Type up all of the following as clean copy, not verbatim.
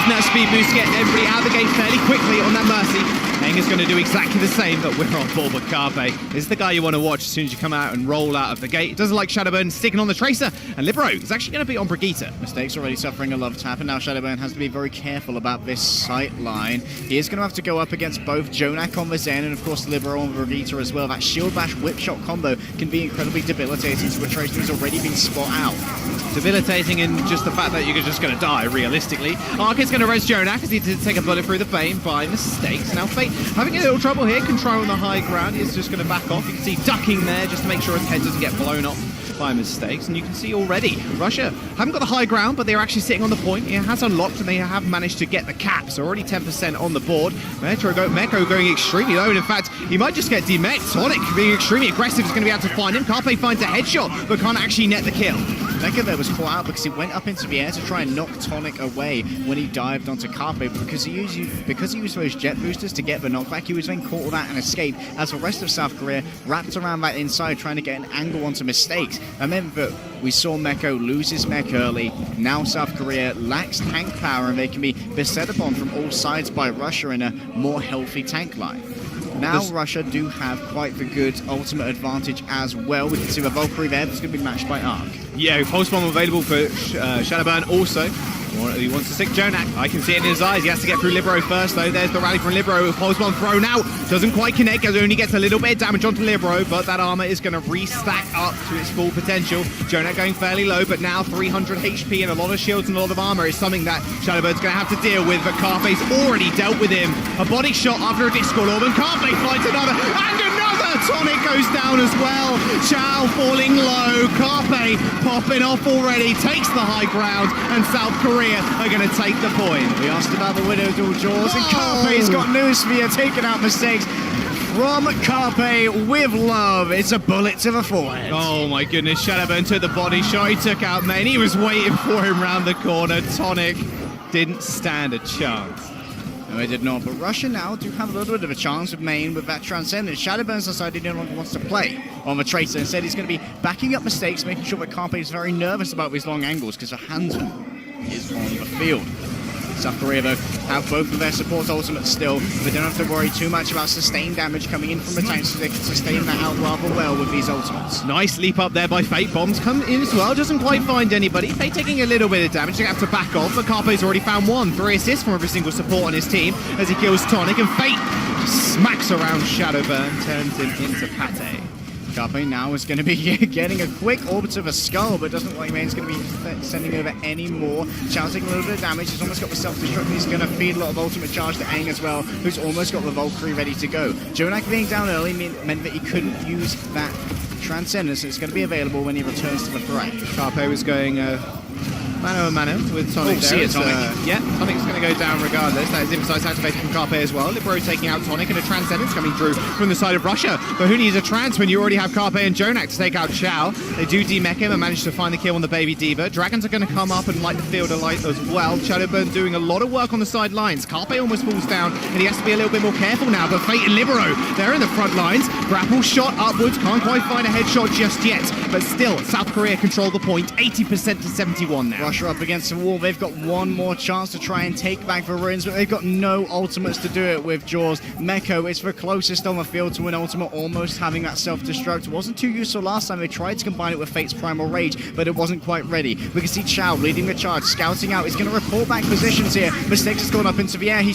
That speed boost to get everybody out of the gate fairly quickly on that Mercy. Aang is going to do exactly the same, but we're on board with Carpe. This is the guy you want to watch as soon as you come out and roll out of the gate. It doesn't like Shadowburn sticking on the Tracer, and Libero is actually going to be on Brigitte. Mistakes already suffering a love tap, and now Shadowburn has to be very careful about this sight line. He is going to have to go up against both Jonak on the Zen and of course Libero on Brigitte as well. That shield bash whip shot combo can be incredibly debilitating, so the Tracer has already been spot out. Debilitating in just the fact that you're just going to die, realistically. Arcade's going to res Jonak as he did take a bullet through the Bane by mistakes. Now Fate having a little trouble here, controlling the high ground. He's just going to back off. You can see ducking there just to make sure his head doesn't get blown off by mistakes. And you can see already, Russia haven't got the high ground, but they're actually sitting on the point. It has unlocked and they have managed to get the cap. So already 10% on the board. Meko going extremely low, and in fact, he might just get demeked. Tonic being extremely aggressive is going to be able to find him. Carpe finds a headshot, but can't actually net the kill. Mega there was caught out because he went up into the air to try and knock Tonic away when he dived onto Carpe, but because he used those jet boosters to get the knockback, he was then caught with that and escaped as the rest of South Korea wrapped around that inside trying to get an angle onto mistakes. And then we saw Meko lose his mech early. Now South Korea lacks tank power and they can be beset upon from all sides by Russia in a more healthy tank line. Now Russia do have quite the good ultimate advantage as well. We can see the Valkyrie there that's going to be matched by Arc. Yeah, Pulse Bomb available for Shadowburn also. He wants to stick Jonak. I can see it in his eyes. He has to get through Libero first, though. There's the rally from Libero with Pulse Bomb thrown out. Doesn't quite connect, as only gets a little bit of damage onto Libero, but that armor is going to restack up to its full potential. Jonak going fairly low, but now 300 HP and a lot of shields and a lot of armor is something that Shadowbird's going to have to deal with, but Carpe's already dealt with him. A body shot after a Discord Orb, and Carpe finds another, and another! Tonic goes down as well. Chow falling low. Carpe popping off already, takes the high ground, and South Korea are going to take the point. We asked about the Widow Dual Jaws, and Carpe's got news for you, taking out mistakes from Carpe with love. It's a bullet to the forehead. Oh my goodness, Shadowburn took the body shot. He took out Main. He was waiting for him round the corner. Tonic didn't stand a chance. No, they did not, but Russia now do have a little bit of a chance with Main with that Transcendence. Shadowburn's decided he no longer wants to play on the Tracer. Instead, he's going to be backing up mistakes, making sure that Carpe is very nervous about these long angles because the handsome is on the field. South Korea, though, have both of their support ultimates still. They don't have to worry too much about sustained damage coming in from the tanks, so they can sustain that out rather well with these ultimates. Nice leap up there by Fate. Bombs come in as well, doesn't quite find anybody. Fate taking a little bit of damage, they have to back off, but Carpe's already found one. 3 assists from every single support on his team as he kills Tonic, and Fate just smacks around Shadowburn, turns him into pate. Carpe now is going to be getting a quick orbit of a skull, but doesn't look like Main's going to be sending over any more. Chow's taking a little bit of damage. He's almost got the self-destruct. He's going to feed a lot of ultimate charge to Aang as well, who's almost got the Valkyrie ready to go. Jonak being down early meant that he couldn't use that Transcendence. It's going to be available when he returns to the threat. Carpe was going mano with Tonic there. Yeah, Tonic's going to go down regardless. That is emphasized activated from Carpe as well. Libero taking out Tonic, and a Transcendence coming through from the side of Russia. But who needs a trans when you already have Carpe and Jonak to take out Chow? They do demech him and manage to find the kill on the Baby Diva. Dragons are going to come up and light the field alight as well. Shadowburn doing a lot of work on the sidelines. Carpe almost falls down, and he has to be a little bit more careful now. But Fate and Libero, they're in the front lines. Grapple shot upwards, can't quite find a headshot just yet. But still, South Korea control the point, 80% to 71 now. Russia up against the wall. They've got one more chance to try and take back the ruins, but they've got no ultimates to do it with Jaws. Meko is the closest on the field to an ultimate, almost having that self-destruct. Wasn't too useful last time. They tried to combine it with Fate's Primal Rage, but it wasn't quite ready. We can see Chow leading the charge, scouting out. He's going to report back positions here. Mistakes has gone up into the air. He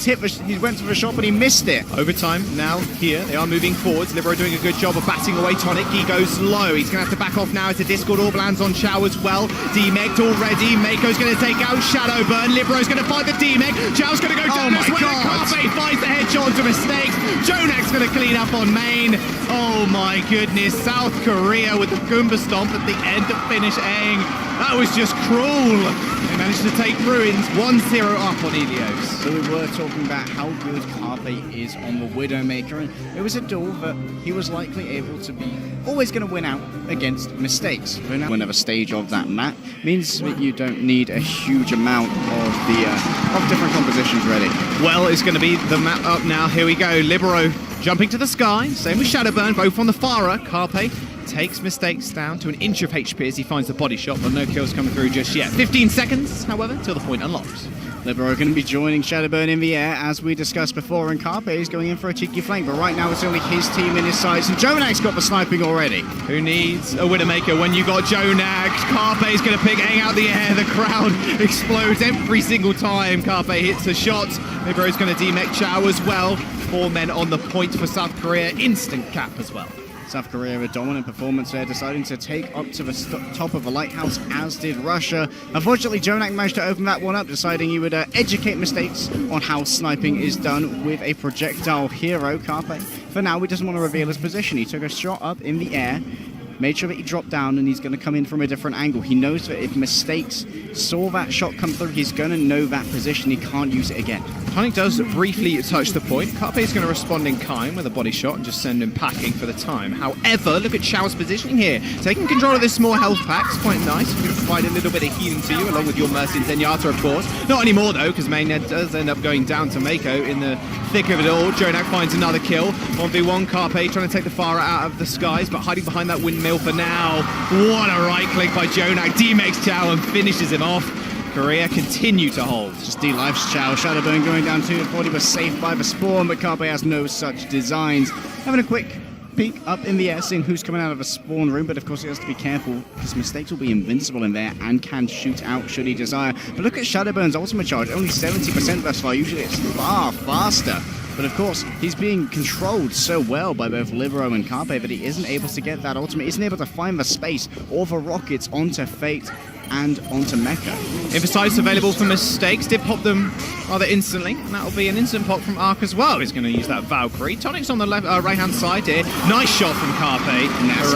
went for the shot, but he missed it. Overtime now here. They are moving forwards. Libero doing a good job of batting away Tonic. He goes low. He's going to have to back off now as the Discord Orb lands on Chow as well. Demeked already. Mako's going to take out Shadowburn. Libero's going to find the demech. Chow's going to go down as well. Carpe finds the headshot to mistakes. Jonak's going to clean up on Main. Oh my goodness. South Korea with the Goomba Stomp at the end to finish Aang. That was just cruel. They managed to take Ruins 1-0 up on Helios. So we were talking about how good Carpe is on the Widowmaker, and it was a duel that he was likely able to be always going to win out against mistakes. Whenever stage of that map means that you don't need a huge amount of different compositions ready. Well, it's going to be the map up now. Here we go. Libero jumping to the sky. Same with Shadowburn, both on the Farah. Carpe takes mistakes down to an inch of HP as he finds the body shot, but no kills coming through just yet. 15 seconds, however, till the point unlocks. Libero going to be joining Shadowburn in the air, as we discussed before, and Carpe is going in for a cheeky flank, but right now it's only his team in his sights, and Jonak's got the sniping already. Who needs a Widowmaker when you got Jonak? Carpe's going to pick Aang out the air. The crowd explodes every single time Carpe hits a shot. Libero's going to demech Chow as well. 4 men on the point for South Korea. Instant cap as well. South Korea, a dominant performance there, deciding to take up to the top of the lighthouse, as did Russia. Unfortunately, Jonak managed to open that one up, deciding he would educate mistakes on how sniping is done with a projectile hero. Carpe, for now, he doesn't want to reveal his position. He took a shot up in the air, made sure that he dropped down, and he's going to come in from a different angle. He knows that if Mistakes saw that shot come through, he's going to know that position. He can't use it again. Tonic does briefly touch the point. Carpe is going to respond in kind with a body shot and just send him packing for the time. However, look at Chow's positioning here. Taking control of this small health pack is quite nice. We provide a little bit of healing to you, along with your Mercy and Zenyatta, of course. Not anymore, though, because Mainnet does end up going down to Mako in the thick of it all. Jonak finds another kill. 1v1, Carpe trying to take the fire out of the skies, but hiding behind that windmill for now. What a right click by Jonak. D-makes Chow and finishes him off. Korea continue to hold. Just D-lifes Chow. Shadowburn going down 2-40, was safe by the spawn, but Carpe has no such designs. Having a quick peek up in the air, seeing who's coming out of a spawn room, but of course he has to be careful, because Mistakes will be invincible in there and can shoot out should he desire. But look at Shadowburn's ultimate charge, only 70% thus far. Usually it's far faster. But of course, he's being controlled so well by both Libero and Carpe that he isn't able to get that ultimate, isn't able to find the space or the rockets onto Fate and onto Mecha. Emphasize available for Mistakes. Did pop them rather instantly. And that'll be an instant pop from Ark as well. He's going to use that Valkyrie. Tonic's on the left, right-hand side here. Nice shot from Carpe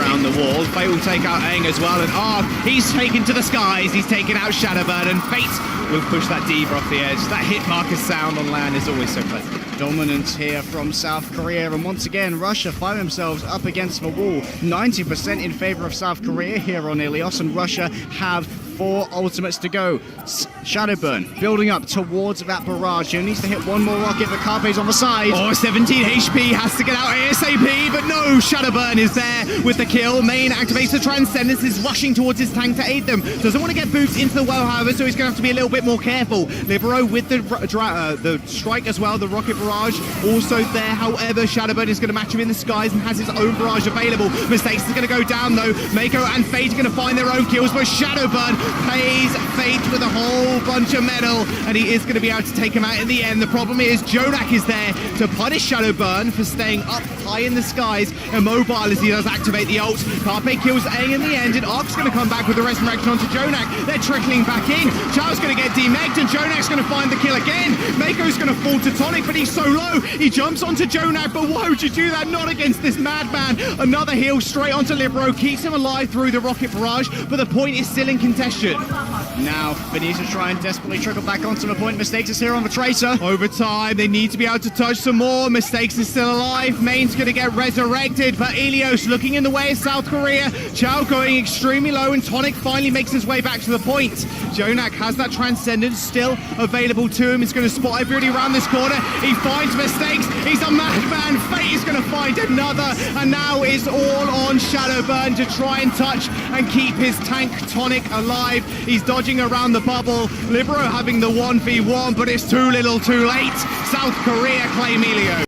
around the wall. Fate will take out Aang as well. And Ark, he's taken to the skies. He's taken out Shadowburn. And Fate will push that Diva off the edge. That hit marker sound on land is always so pleasant. Dominance here from South Korea, and once again Russia find themselves up against the wall. 90% in favor of South Korea here on Ilios, and Russia have 4 ultimates to go. Shadowburn building up towards that barrage. He needs to hit one more rocket, but Carpe's on the side. Oh, 17 HP, has to get out ASAP, but no, Shadowburn is there with the kill. Main activates the Transcendence, is rushing towards his tank to aid them. Doesn't want to get boots into the well, however, so he's going to have to be a little bit more careful. Libero with the strike as well, the rocket barrage also there. However, Shadowburn is going to match him in the skies and has his own barrage available. Mistakes is going to go down though. Mako and Fate are going to find their own kills, but Shadowburn pays Fate with a whole bunch of metal, and he is going to be able to take him out in the end. The problem is Jonak is there to punish Shadowburn for staying up high in the skies, immobile as he does activate the ult. Carpe kills Aang in the end, and Ark's going to come back with the resurrection onto Jonak. They're trickling back in. Chow's going to get demegged, and Jonak's going to find the kill again. Mako's going to fall to Tonic, but he's so low. He jumps onto Jonak, but why would you do that? Not against this madman. Another heal straight onto Libero, keeps him alive through the rocket barrage, but the point is still in contention. Now, they need to try and desperately trickle back onto the point. Mistakes is here on the Tracer. Over time, they need to be able to touch some more. Mistakes is still alive. Main's going to get resurrected, but Ilios looking in the way of South Korea. Chow going extremely low, and Tonic finally makes his way back to the point. Jonak has that Transcendence still available to him. He's going to spot everybody around this corner. He finds Mistakes. He's a madman. Fate is going to find another, and now it's all on Shadowburn to try and touch and keep his tank Tonic alive. He's dodging around the bubble. Libero having the 1v1, but it's too little too late. South Korea claim Ilios.